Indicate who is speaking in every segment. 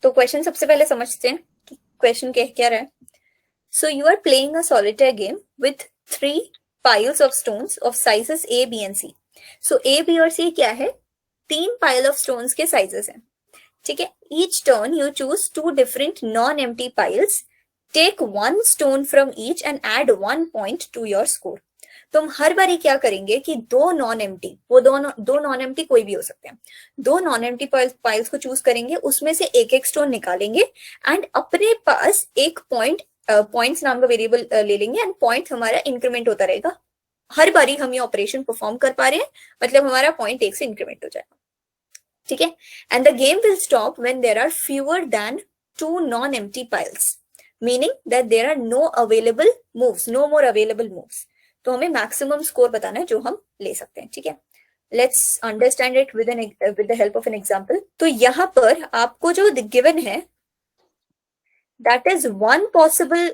Speaker 1: तो क्वेश्चन सबसे पहले समझते हैं कि क्वेश्चन क्या रहा है. So you are playing a solitaire game with 3 piles of stones of sizes A, B and C. So A, B और C क्या है? 3 pile of stones के sizes हैं. ठीक है. Each turn you choose 2 different non-empty piles. Take 1 stone from each and add 1 point to your score. तो हम हर बारी क्या करेंगे कि दो नॉन एम्प्टी, वो दो नॉन एम्प्टी कोई भी हो सकते हैं, दो नॉन एम्प्टी पाइल्स को चूज करेंगे, उसमें से एक एक स्टोन निकालेंगे एंड अपने पास एक पॉइंट्स नाम का वेरिएबल ले लेंगे एंड पॉइंट हमारा इंक्रीमेंट होता रहेगा. हर बारी हम ये ऑपरेशन परफॉर्म कर पा रहे हैं, मतलब हमारा पॉइंट एक से इंक्रीमेंट हो जाएगा. ठीक है. And the game will stop when there are fewer than 2 non empty piles, meaning that there are no available moves, no more available moves. तो हमें मैक्सिमम स्कोर बताना है जो हम ले सकते हैं. ठीक है. Let's understand it with the help of an example. तो यहाँ पर आपको जो गिवन है that is one possible,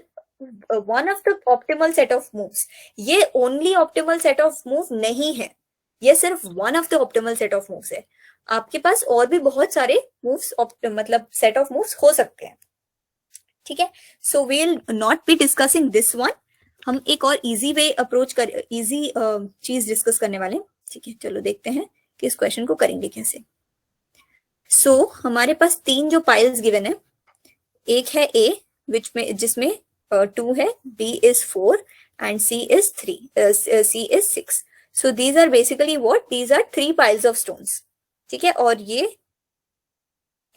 Speaker 1: one of the optimal set of moves. ये only optimal set of move नहीं है, ये सिर्फ one of the optimal set of moves है. आपके पास और भी बहुत सारे मूव्स, मतलब सेट ऑफ मूव्स हो सकते हैं. ठीक है. So we will not be discussing this one. हम एक और इजी वे अप्रोच कर, इजी चीज डिस्कस करने वाले हैं. ठीक है. चलो देखते हैं कि इस क्वेश्चन को करेंगे कैसे. सो हमारे पास 3 जो पाइल्स गिवन है, एक है A जिसमें 2 है, B is 4 and C is 3, C is 6. So these are basically what? These are 3 piles of stones. ठीक है. और ये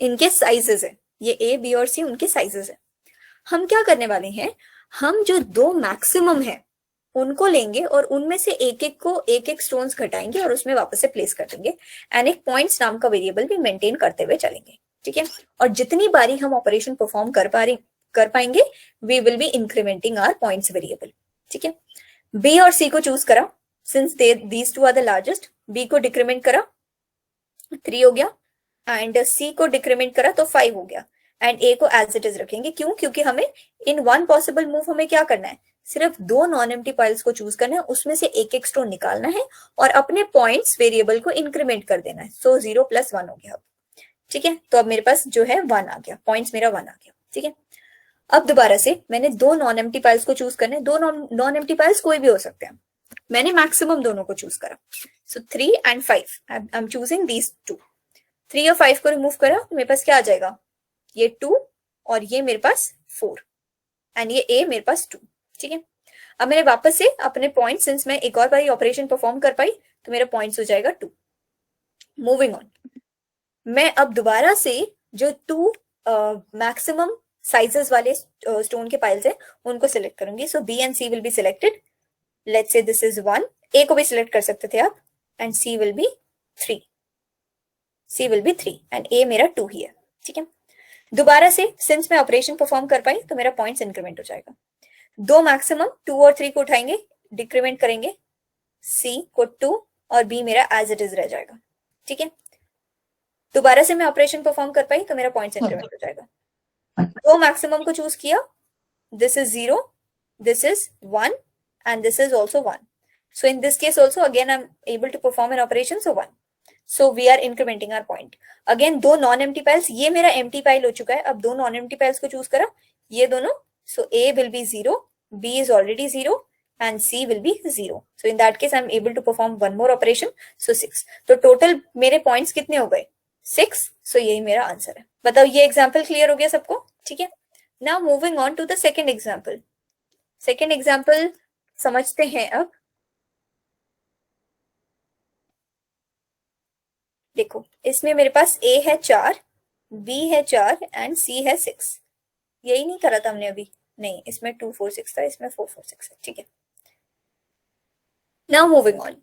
Speaker 1: इनके साइजेस है, ये A, B और C उनके साइजेस है. हम क्या करने वाले हैं, हम जो 2 मैक्सिमम है उनको लेंगे और उनमें से एक एक स्टोन्स घटाएंगे और उसमें वापस से प्लेस कर देंगे एंड एक पॉइंट्स नाम का वेरिएबल भी मेंटेन करते हुए चलेंगे. ठीक है. और जितनी बारी हम ऑपरेशन परफॉर्म कर पाएंगे, we will be incrementing our points variable. ठीक है. बी और सी को चूज करा, since these two are the largest. B को डिक्रीमेंट करा, 3 हो गया, एंड सी को डिक्रीमेंट करा तो 5 हो गया, एंड ए को एज इट इज रखेंगे. क्यों? क्योंकि हमें इन वन पॉसिबल मूव हमें क्या करना है, सिर्फ 2 नॉन एम्प्टी पाइल्स को चूज करना है, उसमें से एक एक स्टोन निकालना है और अपने पॉइंट्स वेरिएबल को इंक्रीमेंट कर देना है. सो 0 + 1 हो गया. ठीक है. तो अब मेरे पास जो है 1 आ गया, पॉइंट्स मेरा 1 आ गया. ठीक है. अब दोबारा से मैंने 2 नॉन एम्प्टी पाइल्स को चूज करना है. 2 नॉन एम्प्टी पाइल्स कोई भी हो सकते हैं, मैंने मैक्सिमम दोनों को चूज करा. सो 3 and 5, I am choosing these 2. 3 और 5 को रिमूव करा तो मेरे पास क्या आ जाएगा, ये 2 और ये मेरे पास 4 एंड ये A मेरे पास 2. ठीक है. अब मैंने वापस से अपने पॉइंट, सिंस मैं एक और बार ऑपरेशन परफॉर्म कर पाई तो मेरा पॉइंट्स हो जाएगा 2. मूविंग ऑन, मैं अब दोबारा से जो 2 मैक्सिमम साइजेस वाले स्टोन के पाइल्स है उनको सिलेक्ट करूंगी. सो B and C will be selected. Let's say this is 1. A को भी सिलेक्ट कर सकते थे आप, and C will be 3. C will be 3 and A मेरा 2 ही है. ठीक है. दोबारा से सिंस मैं ऑपरेशन परफॉर्म कर पाई तो मेरा पॉइंट्स इंक्रीमेंट हो जाएगा. 2 मैक्सिमम 2 और 3 को उठाएंगे, डिक्रीमेंट करेंगे, C को 2 और B मेरा एज इट इज रह जाएगा. ठीक है. दोबारा से मैं ऑपरेशन परफॉर्म कर पाई तो मेरा पॉइंट्स इंक्रीमेंट हो जाएगा. 2 मैक्सिमम को चूज किया, this is 0, this is 1 and this is also 1. So in this case also again I am able to perform an operation, so 1. So we are incrementing our point. Again 2 non empty piles, ये मेरा empty pile हो चुका है. अब 2 non empty piles को choose करा, ये दोनों. सो A will be 0, B is already 0 and C will be 0. So in that case I am able to perform one more operation. So 6. तो टोटल मेरे पॉइंट्स कितने हो गए, 6. सो यही मेरा आंसर है. बताओ ये एग्जाम्पल क्लियर हो गया सबको. ठीक है. Now moving on to the second example. Second example समझते हैं अब. देखो इसमें मेरे पास A है 4, B है 4 एंड C है 6. यही नहीं करा था हमने अभी, नहीं, इसमें 2 4 6 था, इसमें 4 4 6 है. ठीक है. नाउ मूविंग ऑन,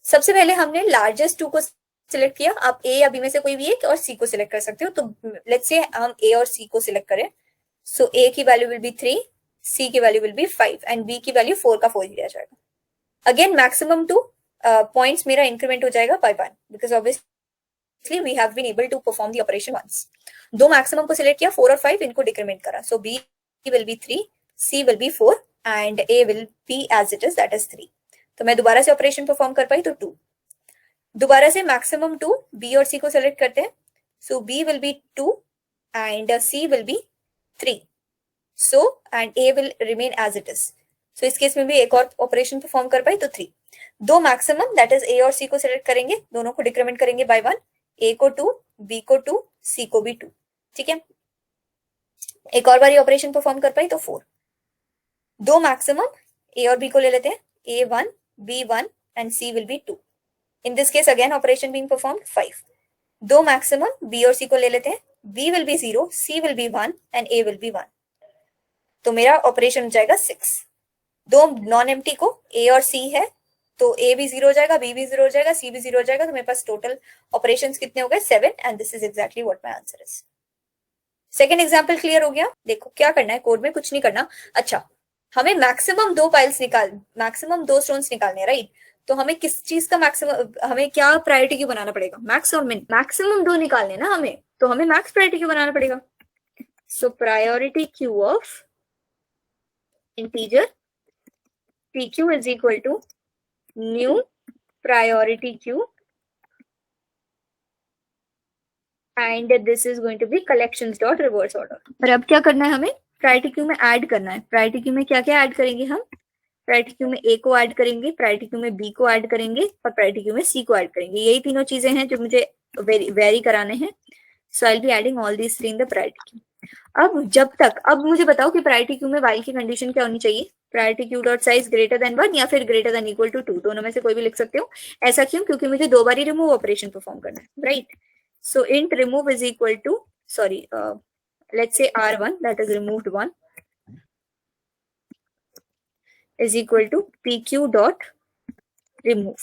Speaker 1: सबसे पहले हमने लार्जेस्ट 2 को सिलेक्ट किया. आप A या B में से कोई भी एक और C को सिलेक्ट कर सकते हो. तो लेट्स से हम A और C को सिलेक्ट करें. सो A की वैल्यू विल बी 3, C की value will be 5 and B की वैल्यू 4 का 4 ही रह जाएगा. अगेन मैक्सिमम 2 पॉइंट्स मेरा इंक्रीमेंट हो जाएगा by 1 because obviously we have been able to perform the operation once. 2 maximum को सिलेक्ट किया, 4 और 5 इनको डिक्रीमेंट करा. सो B will be 3, C will be 4 and A will be as it is, that is 3. तो मैं दोबारा से ऑपरेशन परफॉर्म कर पाई तो 2. दोबारा से मैक्सिमम 2 B और C को सेलेक्ट करते हैं. सो B will be 2 and C will be 3. So and A will remain as it is. So इस केस में भी एक और ऑपरेशन परफॉर्म कर पाए तो 3. दो मैक्सिमम दैट इज A और C को सिलेक्ट करेंगे, दोनों को डिक्रीमेंट करेंगे बाय 1. A को 2, B को 2, C को भी 2. ठीक है, एक और बार ये ऑपरेशन परफॉर्म कर पाई तो 4. दो मैक्सिमम A और B को ले लेते हैं, A1, B1 and C will be 2. In this case again operation being performed 5. दो मैक्सिमम B और C को ले लेते हैं, B will be 0, C will be 1 and A will be 1. तो मेरा ऑपरेशन हो जाएगा 6. दो नॉन एम्प्टी को A और C है तो A भी 0 हो जाएगा, B भी 0 हो जाएगा, C भी 0 हो जाएगा, तो मेरे पास टोटल ऑपरेशंस कितने हो गए 7 and this is exactly what my answer is. Second example clear हो गया. देखो क्या करना है, कोड में कुछ नहीं करना. अच्छा, हमें मैक्सिमम मैक्सिमम दो स्टोन्स निकालने हैं, राइट? तो हमें किस चीज का मैक्सिमम, हमें क्या प्रायोरिटी क्यू बनाना पड़ेगा? मैक्स और मिन. मैक्सिमम दो निकालने ना हमें, तो हमें मैक्स प्रायोरिटी क्यू बनाना पड़ेगा. So priority queue of integer pq is equal to new priority queue and this is going to be collections dot reverse order. और अब क्या करना है, हमें प्रायोरिटी क्यू में ऐड करना है. प्रायोरिटी क्यू में क्या क्या ऐड करेंगे हम? प्रायोरिटी क्यू में A को ऐड करेंगे, प्रायोरिटी क्यू में B को ऐड करेंगे और प्रायोरिटी क्यू में C को ऐड करेंगे. यही तीनों चीजें हैं जो मुझे वेरी कराने हैं. So I will be adding all these three in the priority queue. अब मुझे बताओ कि प्रायोरिटी क्यू में वाइल की कंडीशन क्या होनी चाहिए? Priority queue dot size greater than 1 या फिर ग्रेटर देन इक्वल टू 2, दोनों में से कोई भी लिख सकते हो. ऐसा क्यों? क्योंकि मुझे दो बार ही रिमूव ऑपरेशन परफॉर्म करना है, right? So int remove is equal to, sorry, let's say R1 that is removed 1 is equal to PQ dot remove.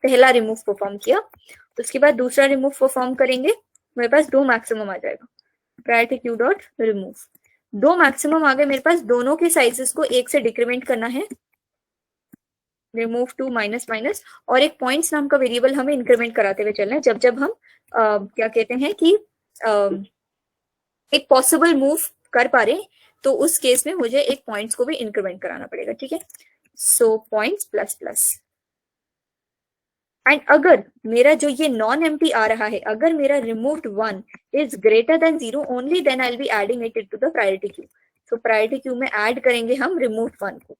Speaker 1: पहला रिमूव परफॉर्म किया, उसके बाद दूसरा रिमूव परफॉर्म करेंगे, मेरे पास दो मैक्सिमम आ जाएगा. प्रायोरिटी क्यू डॉट रिमूव, दो मैक्सिमम आ गए मेरे पास, दोनों के साइजेस को एक से डिक्रीमेंट करना है. रिमूव टू माइनस माइनस, और एक पॉइंट्स नाम का वेरिएबल हमें इंक्रीमेंट कराते हुए चलना है. जब हम क्या कहते हैं कि एक पॉसिबल मूव कर पा रहे, तो उस केस में मुझे एक पॉइंट्स को भी इंक्रीमेंट कराना पड़ेगा. ठीक है, सो पॉइंट्स प्लस प्लस. एंड अगर मेरा जो ये नॉन एम्प्टी आ रहा है, अगर मेरा removed 1 is greater than 0 only, then I will be adding it to the priority queue. So priority queue में ऐड करेंगे हम रिमूव्ड 1 को,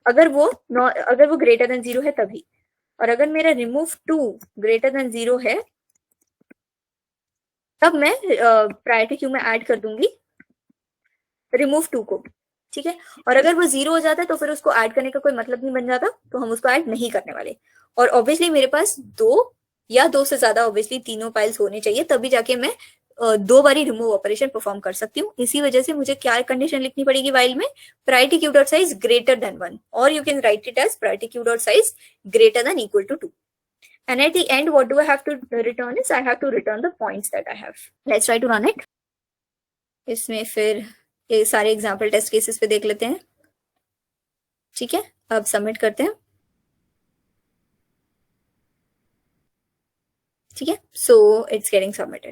Speaker 1: अगर वो ग्रेटर देन 0 है तभी. और अगर मेरा रिमूव 2 ग्रेटर देन 0 है, तब मैं प्रायोरिटी क्यू में ऐड कर दूंगी रिमूव 2 को. ठीक है, और अगर वो 0 हो जाता है तो फिर उसको ऐड करने का कोई मतलब नहीं बन जाता, तो हम उसको ऐड नहीं करने वाले. और ऑब्वियसली मेरे पास दो या दो से ज्यादा, ऑब्वियसली तीनों फाइल्स होने चाहिए, तभी जाके मैं दो बारी रिमूव ऑपरेशन परफॉर्म कर सकती हूँ. इसी वजह से मुझे क्या कंडीशन लिखनी पड़ेगी वाइल में? Priority queue dot size greater than 1, और you can write it as priority queue dot size greater than equal to 2. And at the end, what do I have to return is I have to return the points that I have. Let's try to run it. इसमें फिर ये सारे example test cases पे देख लेते हैं. ठीक है, अब सबमिट करते हैं. ठीक है, सो इट्स गेटिंग सबमिटेड.